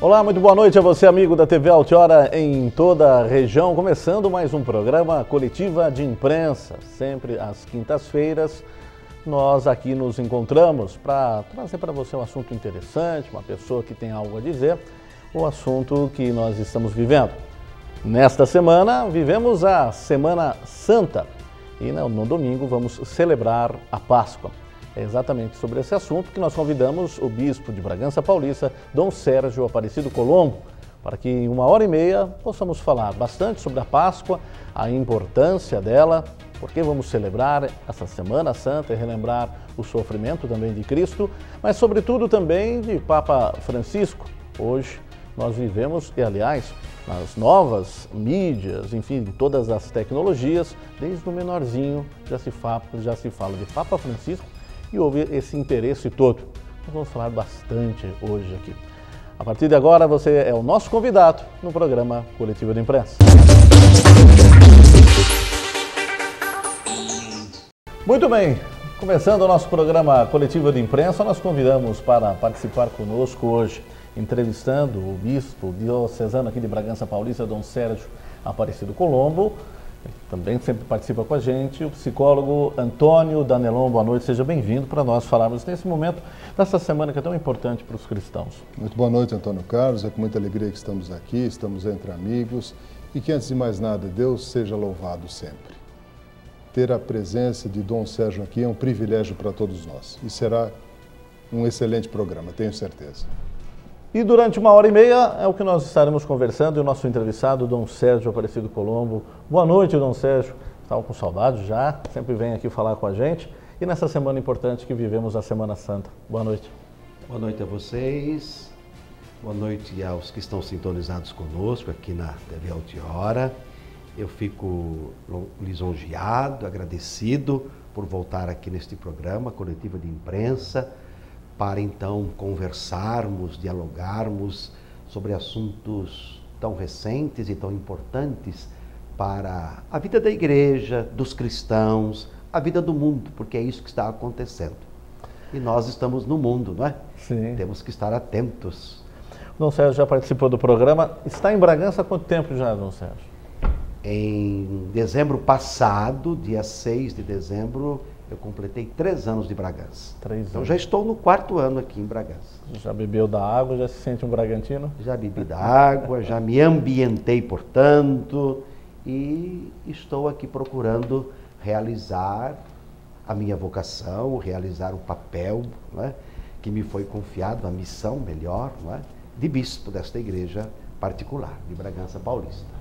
Olá, muito boa noite a você, amigo da TV Altiora em toda a região. Começando mais um programa Coletiva de Imprensa. Sempre às quintas-feiras, nós aqui nos encontramos para trazer para você um assunto interessante, uma pessoa que tem algo a dizer, o assunto que nós estamos vivendo. Nesta semana, vivemos a Semana Santa e no domingo vamos celebrar a Páscoa. É exatamente sobre esse assunto que nós convidamos o bispo de Bragança Paulista, Dom Sérgio Aparecido Colombo, para que em 1h30 possamos falar bastante sobre a Páscoa, a importância dela, porque vamos celebrar essa Semana Santa e relembrar o sofrimento também de Cristo, mas sobretudo também de Papa Francisco. Hoje nós vivemos, e aliás, nas novas mídias, enfim, em todas as tecnologias, desde o menorzinho já se fala de Papa Francisco, e houve esse interesse todo. Nós vamos falar bastante hoje aqui. A partir de agora, você é o nosso convidado no programa Coletiva de Imprensa. Muito bem, começando o nosso programa Coletiva de Imprensa, nós convidamos para participar conosco hoje, entrevistando o bispo diocesano aqui de Bragança Paulista, Dom Sérgio Aparecido Colombo. Ele também sempre participa com a gente, o psicólogo Antônio Danelon. Boa noite, seja bem-vindo para nós falarmos nesse momento dessa semana que é tão importante para os cristãos. Muito boa noite, Antônio Carlos. É com muita alegria que estamos aqui, estamos entre amigos e que, antes de mais nada, Deus seja louvado sempre. Ter a presença de Dom Sérgio aqui é um privilégio para todos nós e será um excelente programa, tenho certeza. E durante 1h30 é o que nós estaremos conversando e o nosso entrevistado, Dom Sérgio Aparecido Colombo. Boa noite, Dom Sérgio. Estava com saudade já, sempre vem aqui falar com a gente. E nessa semana importante que vivemos a Semana Santa. Boa noite. Boa noite a vocês, boa noite aos que estão sintonizados conosco aqui na TV Altiora. Eu fico lisonjeado, agradecido por voltar aqui neste programa Coletiva de Imprensa, para então conversarmos, dialogarmos sobre assuntos tão recentes e tão importantes para a vida da igreja, dos cristãos, a vida do mundo, porque é isso que está acontecendo. E nós estamos no mundo, não é? Sim. Temos que estar atentos. O Dom Sérgio já participou do programa. Está em Bragança há quanto tempo já, Dom Sérgio? Em dezembro passado, dia 6 de dezembro, eu completei 3 anos de Bragança. 3 anos. Então já estou no 4º ano aqui em Bragança. Já bebeu da água, já se sente um bragantino? Já bebi da água, já me ambientei, portanto, e estou aqui procurando realizar a minha vocação, realizar o papel, não é, que me foi confiado, a missão melhor, não é, de bispo desta igreja particular, de Bragança Paulista.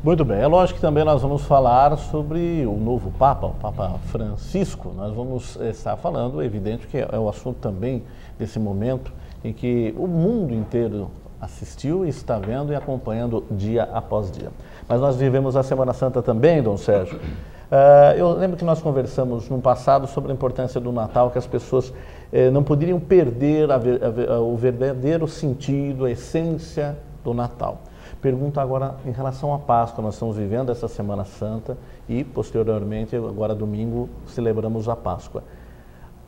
Muito bem, é lógico que também nós vamos falar sobre o novo Papa, o Papa Francisco. Nós vamos estar falando, é evidente que é o assunto também desse momento em que o mundo inteiro assistiu e está vendo e acompanhando dia após dia. Mas nós vivemos a Semana Santa também, Dom Sérgio. Eu lembro que nós conversamos no passado sobre a importância do Natal, que as pessoas não poderiam perder o verdadeiro sentido, a essência do Natal. Pergunto agora em relação à Páscoa. Nós estamos vivendo essa Semana Santa e, posteriormente, agora domingo, celebramos a Páscoa.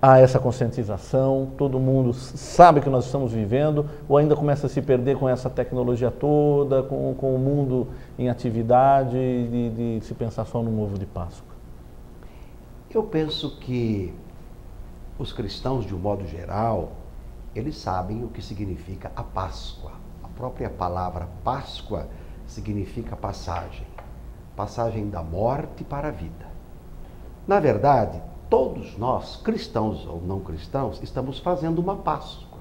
Há essa conscientização, todo mundo sabe que nós estamos vivendo, ou ainda começa a se perder com essa tecnologia toda, com o mundo em atividade, de se pensar só no ovo de Páscoa? Eu penso que os cristãos, de um modo geral, eles sabem o que significa a Páscoa. A própria palavra Páscoa significa passagem, passagem da morte para a vida. Na verdade, todos nós, cristãos ou não cristãos, estamos fazendo uma Páscoa.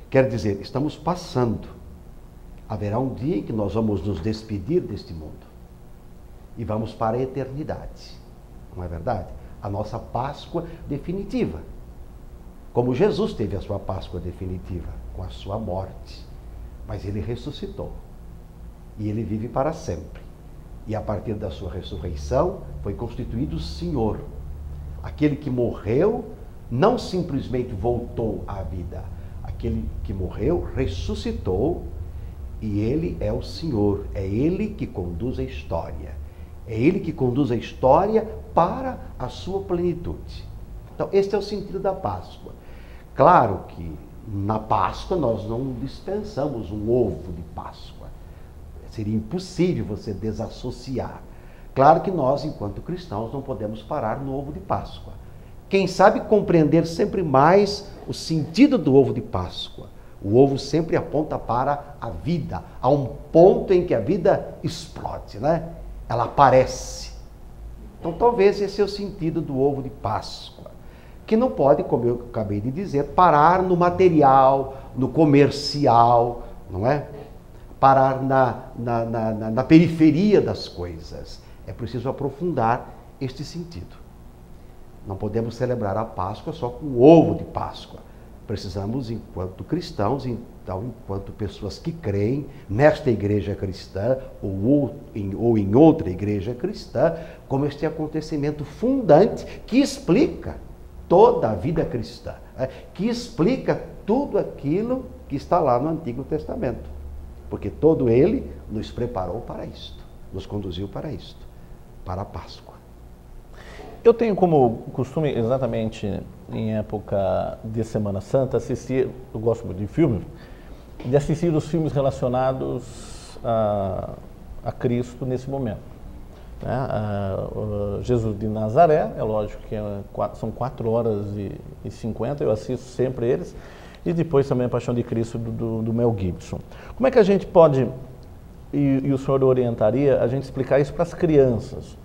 Quer dizer, estamos passando. Haverá um dia em que nós vamos nos despedir deste mundo e vamos para a eternidade. Não é verdade? A nossa Páscoa definitiva. Como Jesus teve a sua Páscoa definitiva, com a sua morte. Mas ele ressuscitou e ele vive para sempre. E a partir da sua ressurreição foi constituído Senhor. Aquele que morreu não simplesmente voltou à vida. Aquele que morreu ressuscitou e ele é o Senhor. É ele que conduz a história. É ele que conduz a história para a sua plenitude. Então, este é o sentido da Páscoa. Claro que Na Páscoa nós não dispensamos um ovo de Páscoa. Seria impossível você desassociar. Claro que nós, enquanto cristãos, não podemos parar no ovo de Páscoa. Quem sabe compreender sempre mais o sentido do ovo de Páscoa. O ovo sempre aponta para a vida, a um ponto em que a vida explode, né? Ela aparece. Então talvez esse é o sentido do ovo de Páscoa, que não pode, como eu acabei de dizer, parar no material, no comercial, não é? Parar na periferia das coisas. É preciso aprofundar este sentido. Não podemos celebrar a Páscoa só com o ovo de Páscoa. Precisamos, enquanto cristãos, então, enquanto pessoas que creem nesta igreja cristã ou em outra igreja cristã, como este acontecimento fundante que explica toda a vida cristã, que explica tudo aquilo que está lá no Antigo Testamento. Porque todo ele nos preparou para isto, nos conduziu para isto, para a Páscoa. Eu tenho como costume, exatamente em época de Semana Santa, assistir, eu gosto muito de filmes, de assistir os filmes relacionados a Cristo nesse momento. Jesus de Nazaré, é lógico que são 4h50, eu assisto sempre eles, e depois também a Paixão de Cristo do Mel Gibson. Como é que a gente pode, e o senhor orientaria, a gente explicar isso para as crianças?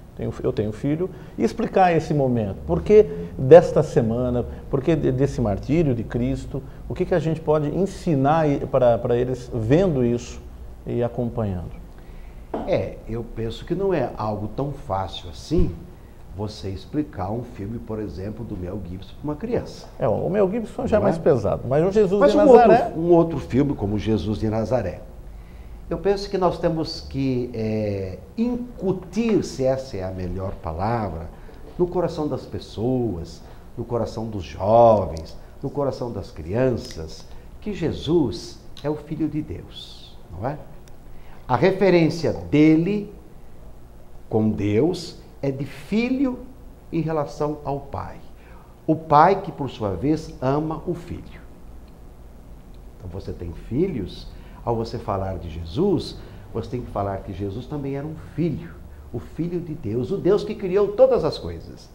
Eu tenho filho, e explicar esse momento. Por que desta semana, por que desse martírio de Cristo, o que a gente pode ensinar para eles vendo isso e acompanhando? Eu penso que não é algo tão fácil assim você explicar um filme, por exemplo, do Mel Gibson para uma criança. O Mel Gibson já é mais pesado, mas o Jesus de Nazaré... um outro filme como Jesus de Nazaré. Eu penso que nós temos que incutir, se essa é a melhor palavra, no coração das pessoas, no coração dos jovens, no coração das crianças, que Jesus é o Filho de Deus, não é? A referência dele com Deus é de filho em relação ao Pai. O Pai que, por sua vez, ama o Filho. Então você tem filhos... Ao você falar de Jesus, você tem que falar que Jesus também era um filho, o Filho de Deus, o Deus que criou todas as coisas.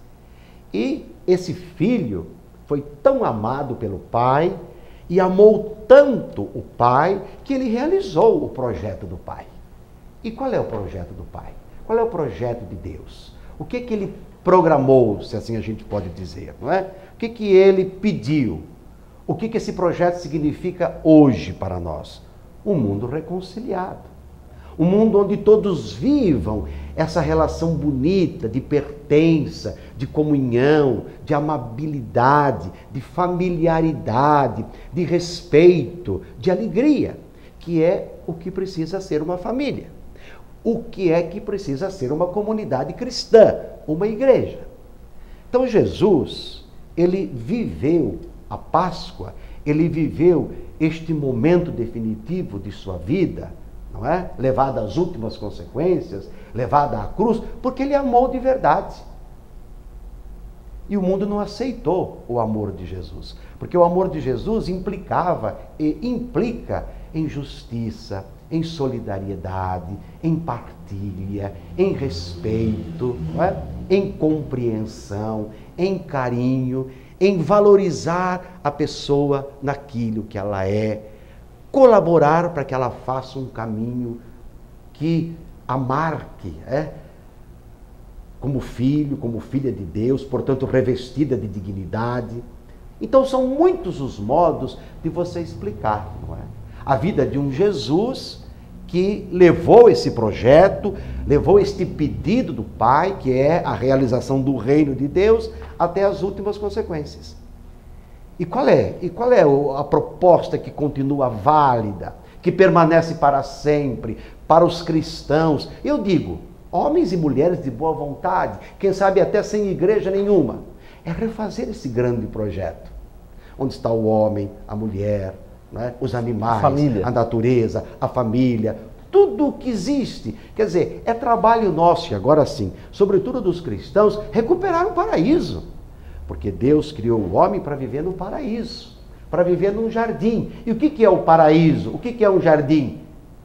E esse filho foi tão amado pelo Pai e amou tanto o Pai que ele realizou o projeto do Pai. E qual é o projeto do Pai? Qual é o projeto de Deus? O que ele programou, se assim a gente pode dizer, não é? O que ele pediu? O que esse projeto significa hoje para nós? Um mundo reconciliado. Um mundo onde todos vivam essa relação bonita de pertença, de comunhão, de amabilidade, de familiaridade, de respeito, de alegria, que é o que precisa ser uma família. O que é que precisa ser uma comunidade cristã, uma igreja. Então Jesus, ele viveu a Páscoa, ele viveu este momento definitivo de sua vida, não é? Levado às últimas consequências, levado à cruz, porque ele amou de verdade. E o mundo não aceitou o amor de Jesus, porque o amor de Jesus implicava e implica em justiça, em solidariedade, em partilha, em respeito, não é? Em compreensão, em carinho, em valorizar a pessoa naquilo que ela é, colaborar para que ela faça um caminho que a marque, como filho, como filha de Deus, portanto revestida de dignidade. Então são muitos os modos de você explicar, não é? A vida de um Jesus que levou esse projeto, levou este pedido do Pai, que é a realização do reino de Deus, até as últimas consequências. E qual é a proposta que continua válida, que permanece para sempre, para os cristãos? Eu digo, homens e mulheres de boa vontade, quem sabe até sem igreja nenhuma, é refazer esse grande projeto. Onde está o homem, a mulher, os animais, a natureza, a família, tudo o que existe. Quer dizer, é trabalho nosso, e agora sim, sobretudo dos cristãos, recuperar o paraíso. Porque Deus criou o homem para viver no paraíso, para viver num jardim. E o que é o paraíso? O que é um jardim?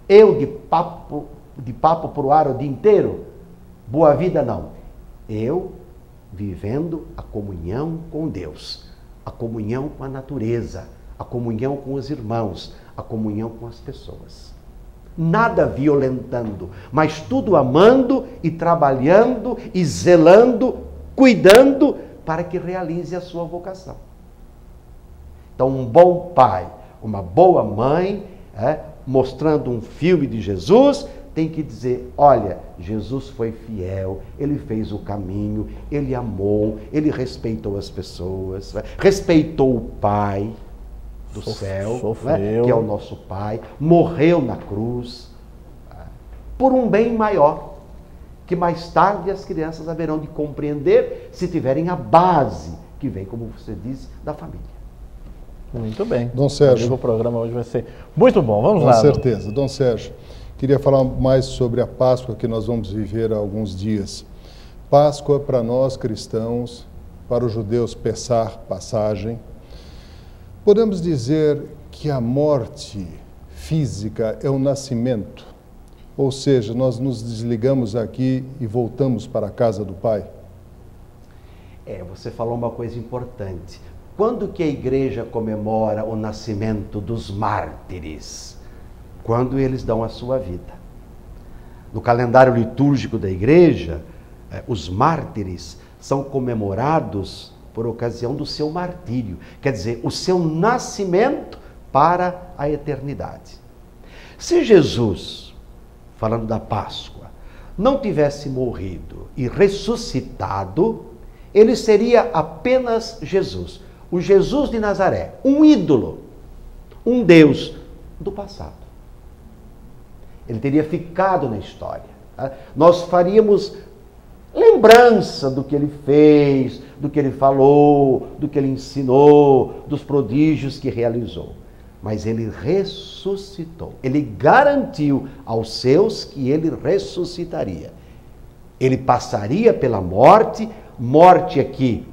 Eu de papo pro ar o dia inteiro? Boa vida não. Eu vivendo a comunhão com Deus, a comunhão com a natureza, a comunhão com os irmãos, a comunhão com as pessoas. Nada violentando, mas tudo amando e trabalhando e zelando, cuidando para que realize a sua vocação. Então, um bom pai, uma boa mãe, mostrando um filme de Jesus, tem que dizer, olha, Jesus foi fiel, ele fez o caminho, ele amou, ele respeitou as pessoas, respeitou o Pai do céu, que é o nosso Pai, morreu na cruz, por um bem maior, que mais tarde as crianças haverão de compreender se tiverem a base, que vem, como você disse, da família. Muito bem. Dom Sérgio. O programa hoje vai ser muito bom. Vamos lá. Com certeza. Dom Sérgio, queria falar mais sobre a Páscoa que nós vamos viver há alguns dias. Páscoa para nós cristãos, para os judeus Pessah, passagem. Podemos dizer que a morte física é o nascimento, ou seja, nós nos desligamos aqui e voltamos para a casa do Pai? Você falou uma coisa importante. Quando que a igreja comemora o nascimento dos mártires? Quando eles dão a sua vida. No calendário litúrgico da igreja, os mártires são comemorados por ocasião do seu martírio, quer dizer, o seu nascimento para a eternidade. Se Jesus, falando da Páscoa, não tivesse morrido e ressuscitado, ele seria apenas Jesus, o Jesus de Nazaré, um ídolo, um Deus do passado. Ele teria ficado na história. Nós faríamos lembrança do que ele fez, do que ele falou, do que ele ensinou, dos prodígios que realizou. Mas ele ressuscitou. Ele garantiu aos seus que ele ressuscitaria. Ele passaria pela morte, morte aqui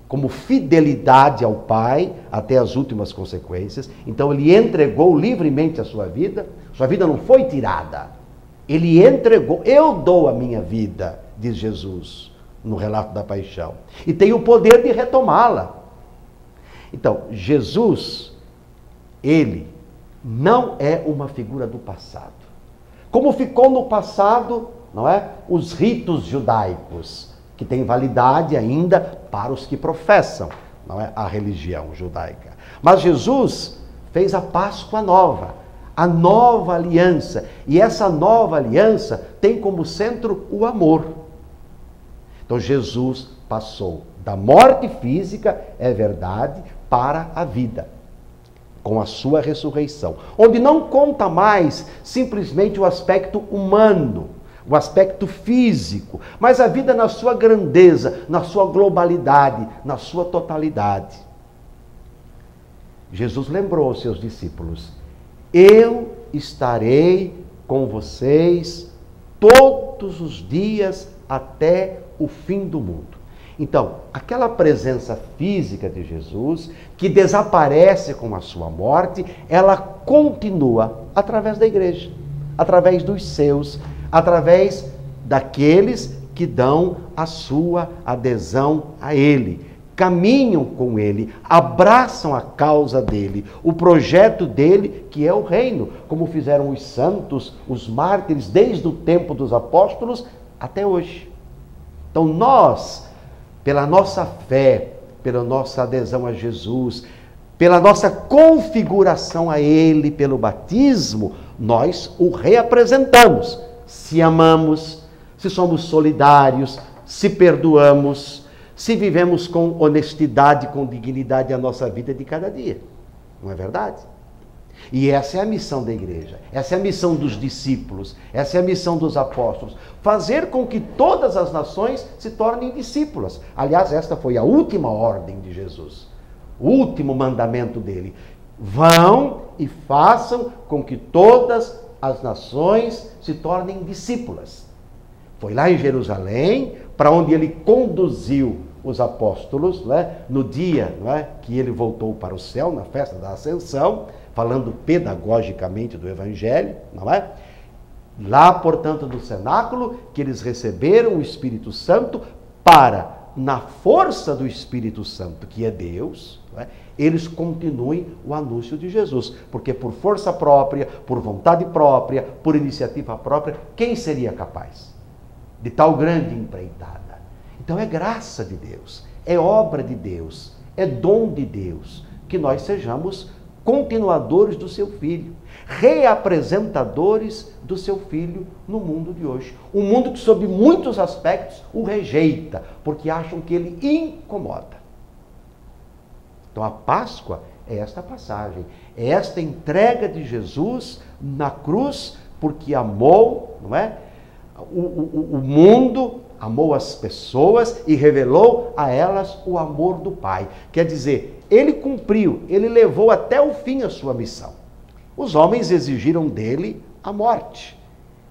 como fidelidade ao Pai até as últimas consequências. Então ele entregou livremente a sua vida não foi tirada. Ele entregou, eu dou a minha vida, diz Jesus no relato da paixão, e tem o poder de retomá-la. Então, Jesus, ele não é uma figura do passado. Como ficou no passado, não é? Os ritos judaicos, que têm validade ainda para os que professam, não é? A religião judaica. Mas Jesus fez a Páscoa nova, a nova aliança. E essa nova aliança tem como centro o amor. Então Jesus passou da morte física, é verdade, para a vida, com a sua ressurreição, onde não conta mais simplesmente o aspecto humano, o aspecto físico, mas a vida na sua grandeza, na sua globalidade, na sua totalidade. Jesus lembrou aos seus discípulos: eu estarei com vocês todos os dias até o fim do mundo. Então, aquela presença física de Jesus, que desaparece com a sua morte, ela continua através da igreja, através dos seus, através daqueles que dão a sua adesão a Ele, caminham com Ele, abraçam a causa dEle, o projeto dEle, que é o reino, como fizeram os santos, os mártires, desde o tempo dos apóstolos até hoje. Então nós, pela nossa fé, pela nossa adesão a Jesus, pela nossa configuração a Ele, pelo batismo, nós o reapresentamos. Se amamos, se somos solidários, se perdoamos, se vivemos com honestidade, com dignidade a nossa vida de cada dia. Não é verdade? E essa é a missão da igreja, essa é a missão dos discípulos, essa é a missão dos apóstolos, fazer com que todas as nações se tornem discípulas. Aliás, esta foi a última ordem de Jesus, o último mandamento dele. Vão e façam com que todas as nações se tornem discípulas. Foi lá em Jerusalém, para onde ele conduziu os apóstolos, não é? No dia, não é? Que ele voltou para o céu, na festa da Ascensão, falando pedagogicamente do Evangelho, não é? Lá, portanto, no cenáculo, que eles receberam o Espírito Santo para, na força do Espírito Santo, que é Deus, não é? Eles continuem o anúncio de Jesus. Porque por força própria, por vontade própria, por iniciativa própria, quem seria capaz de tal grande empreitada? Então é graça de Deus, é obra de Deus, é dom de Deus, que nós sejamos continuadores do seu Filho, reapresentadores do seu Filho no mundo de hoje. Um mundo que, sob muitos aspectos, o rejeita, porque acham que ele incomoda. Então a Páscoa é esta passagem, é esta entrega de Jesus na cruz, porque amou, não é? O mundo, amou as pessoas e revelou a elas o amor do Pai. Quer dizer, ele cumpriu, ele levou até o fim a sua missão. Os homens exigiram dele a morte.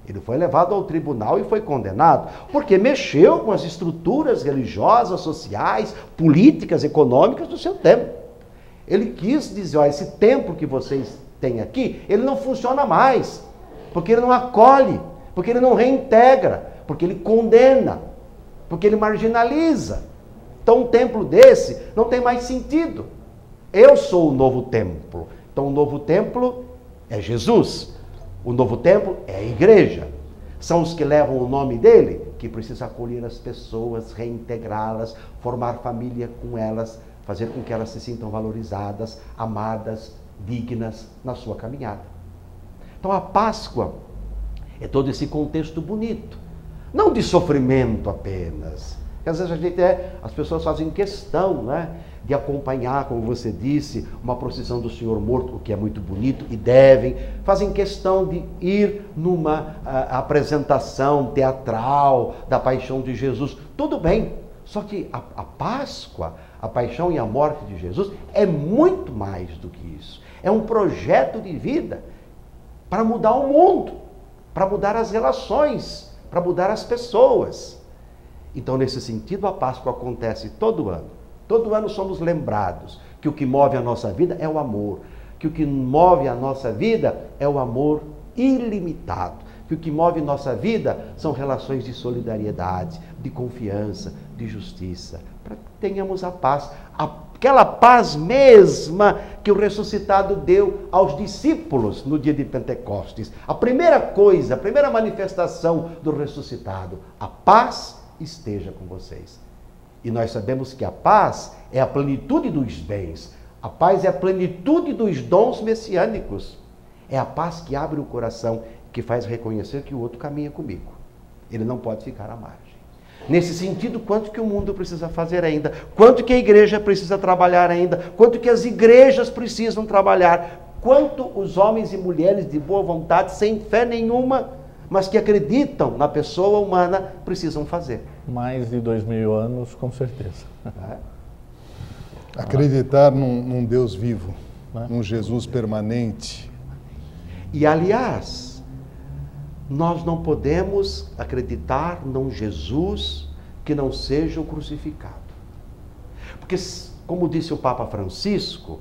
Ele foi levado ao tribunal e foi condenado, porque mexeu com as estruturas religiosas, sociais, políticas, econômicas do seu tempo. Ele quis dizer, olha, esse templo que vocês têm aqui, ele não funciona mais, porque ele não acolhe, porque ele não reintegra, porque ele condena, porque ele marginaliza. Então um templo desse não tem mais sentido. Eu sou o novo templo. Então o novo templo é Jesus. O novo templo é a igreja. São os que levam o nome dele, que precisa acolher as pessoas, reintegrá-las, formar família com elas, fazer com que elas se sintam valorizadas, amadas, dignas na sua caminhada. Então a Páscoa é todo esse contexto bonito, não de sofrimento apenas. Porque às vezes as pessoas fazem questão, né, de acompanhar, como você disse, uma procissão do Senhor morto, o que é muito bonito, e devem, fazem questão de ir numa apresentação teatral da paixão de Jesus. Tudo bem, só que a Páscoa, a paixão e a morte de Jesus é muito mais do que isso. É um projeto de vida para mudar o mundo, para mudar as relações, para mudar as pessoas. Então, nesse sentido, a Páscoa acontece todo ano. Todo ano somos lembrados que o que move a nossa vida é o amor, que o que move a nossa vida é o amor ilimitado, que o que move a nossa vida são relações de solidariedade, de confiança, de justiça, para que tenhamos a paz, aquela paz mesma que o ressuscitado deu aos discípulos no dia de Pentecostes. A primeira coisa, a primeira manifestação do ressuscitado, a paz esteja com vocês. E nós sabemos que a paz é a plenitude dos bens, a paz é a plenitude dos dons messiânicos, é a paz que abre o coração, que faz reconhecer que o outro caminha comigo, ele não pode ficar à margem. Nesse sentido, quanto que o mundo precisa fazer ainda, quanto que a igreja precisa trabalhar ainda, quanto que as igrejas precisam trabalhar, quanto os homens e mulheres de boa vontade, sem fé nenhuma, mas que acreditam na pessoa humana, precisam fazer. Mais de 2000 anos, com certeza. Acreditar num Deus vivo, num Jesus permanente. E, aliás, nós não podemos acreditar num Jesus que não seja o crucificado. Porque, como disse o Papa Francisco,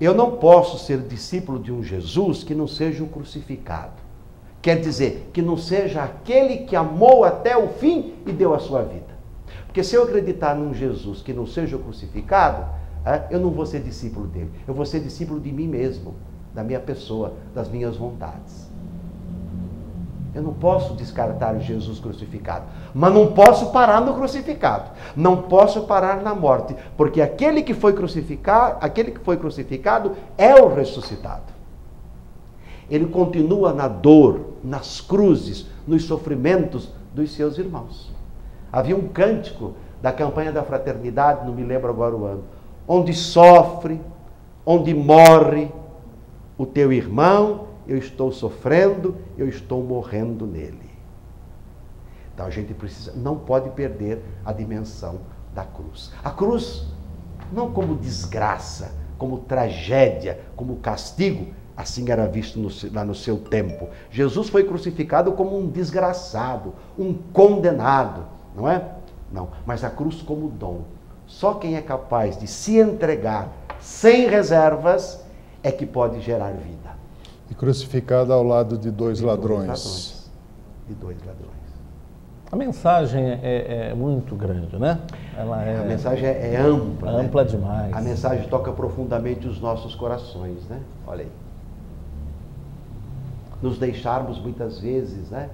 eu não posso ser discípulo de um Jesus que não seja o crucificado. Quer dizer, que não seja aquele que amou até o fim e deu a sua vida. Porque se eu acreditar num Jesus que não seja o crucificado, eu não vou ser discípulo dele. Eu vou ser discípulo de mim mesmo, da minha pessoa, das minhas vontades. Eu não posso descartar Jesus crucificado, mas não posso parar no crucificado. Não posso parar na morte, porque aquele que foi crucificado é o ressuscitado. Ele continua na dor, nas cruzes, nos sofrimentos dos seus irmãos. Havia um cântico da campanha da fraternidade, não me lembro agora o ano, onde sofre, onde morre o teu irmão, eu estou sofrendo, eu estou morrendo nele. Então a gente não pode perder a dimensão da cruz. A cruz, não como desgraça, como tragédia, como castigo, assim era visto lá no seu tempo. Jesus foi crucificado como um desgraçado, um condenado, não é? Não, mas a cruz como dom. Só quem é capaz de se entregar sem reservas é que pode gerar vida. E crucificado ao lado de dois ladrões. De dois ladrões. A mensagem é muito grande, né? A mensagem é ampla. Ampla, né? demais. A mensagem toca profundamente os nossos corações, né? Olha aí. Nos deixarmos muitas vezes, né,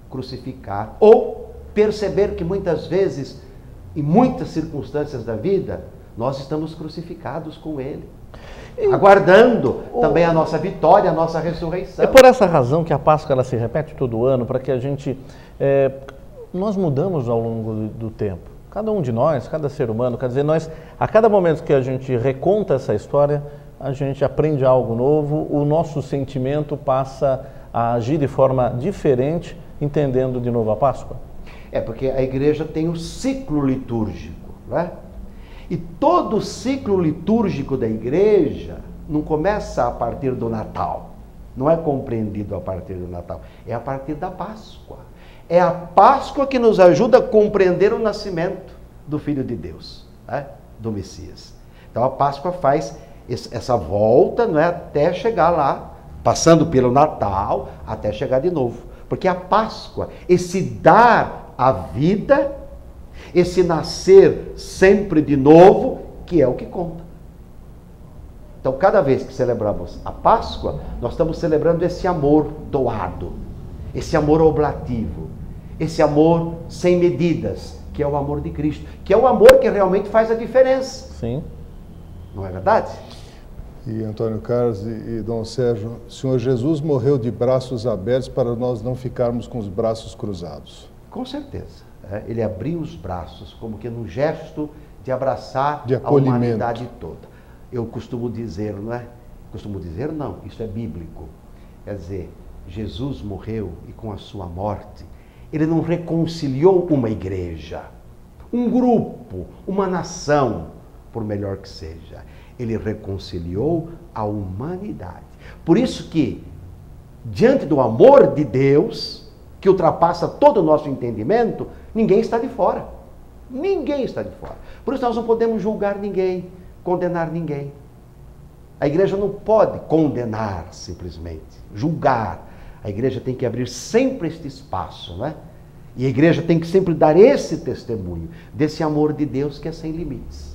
crucificar, ou perceber que muitas vezes, em muitas circunstâncias da vida, nós estamos crucificados com Ele, aguardando também a nossa vitória, a nossa ressurreição. É por essa razão que a Páscoa ela se repete todo ano, para que a gente... nós mudamos ao longo do tempo. Cada um de nós, cada ser humano, quer dizer, nós, a cada momento que a gente reconta essa história, a gente aprende algo novo, o nosso sentimento passa a agir de forma diferente, entendendo de novo a Páscoa. Porque a igreja tem o ciclo litúrgico, né? E todo o ciclo litúrgico da igreja não começa a partir do Natal, não é compreendido a partir do Natal, é a partir da Páscoa. É a Páscoa que nos ajuda a compreender o nascimento do Filho de Deus, né? Do Messias. Então a Páscoa faz essa volta, não é, até chegar lá, passando pelo Natal, até chegar de novo. Porque a Páscoa, esse dar a vida, esse nascer sempre de novo, que é o que conta. Então, cada vez que celebramos a Páscoa, nós estamos celebrando esse amor doado, esse amor oblativo, esse amor sem medidas, que é o amor de Cristo, que é o amor que realmente faz a diferença. Sim. Não é verdade? E Antônio Carlos e Dom Sérgio, o Senhor Jesus morreu de braços abertos para nós não ficarmos com os braços cruzados. Com certeza. Ele abriu os braços, como que num gesto de abraçar de a humanidade toda. Eu costumo dizer, não é? Costumo dizer não, isso é bíblico. Quer dizer, Jesus morreu e com a sua morte, ele não reconciliou uma igreja, um grupo, uma nação, por melhor que seja. Ele reconciliou a humanidade. Por isso que, diante do amor de Deus, que ultrapassa todo o nosso entendimento, ninguém está de fora. Ninguém está de fora. Por isso nós não podemos julgar ninguém, condenar ninguém. A igreja não pode condenar simplesmente, julgar. A igreja tem que abrir sempre este espaço, né? E a igreja tem que sempre dar esse testemunho desse amor de Deus que é sem limites.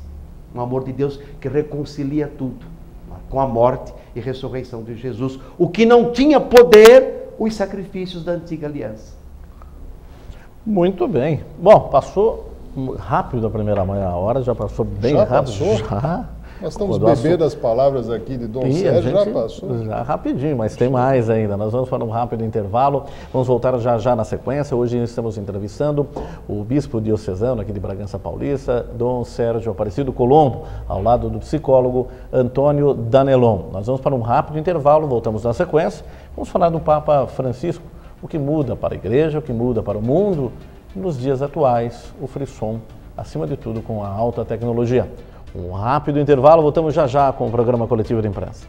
Um amor de Deus que reconcilia tudo, com a morte e ressurreição de Jesus. O que não tinha poder, os sacrifícios da antiga aliança. Muito bem. Bom, passou rápido a primeira hora, já passou bem já rápido. Passou? Já. Nós estamos bebendo as palavras aqui de Dom Sérgio, já passou? Já rapidinho, mas tem mais ainda. Nós vamos para um rápido intervalo, vamos voltar já na sequência. Hoje estamos entrevistando o bispo diocesano aqui de Bragança Paulista, Dom Sérgio Aparecido Colombo, ao lado do psicólogo Antônio Danelon. Nós vamos para um rápido intervalo, voltamos na sequência. Vamos falar do Papa Francisco, o que muda para a igreja, o que muda para o mundo, nos dias atuais, o frisson, acima de tudo com a alta tecnologia. Um rápido intervalo, voltamos já com o programa Coletivo de Imprensa.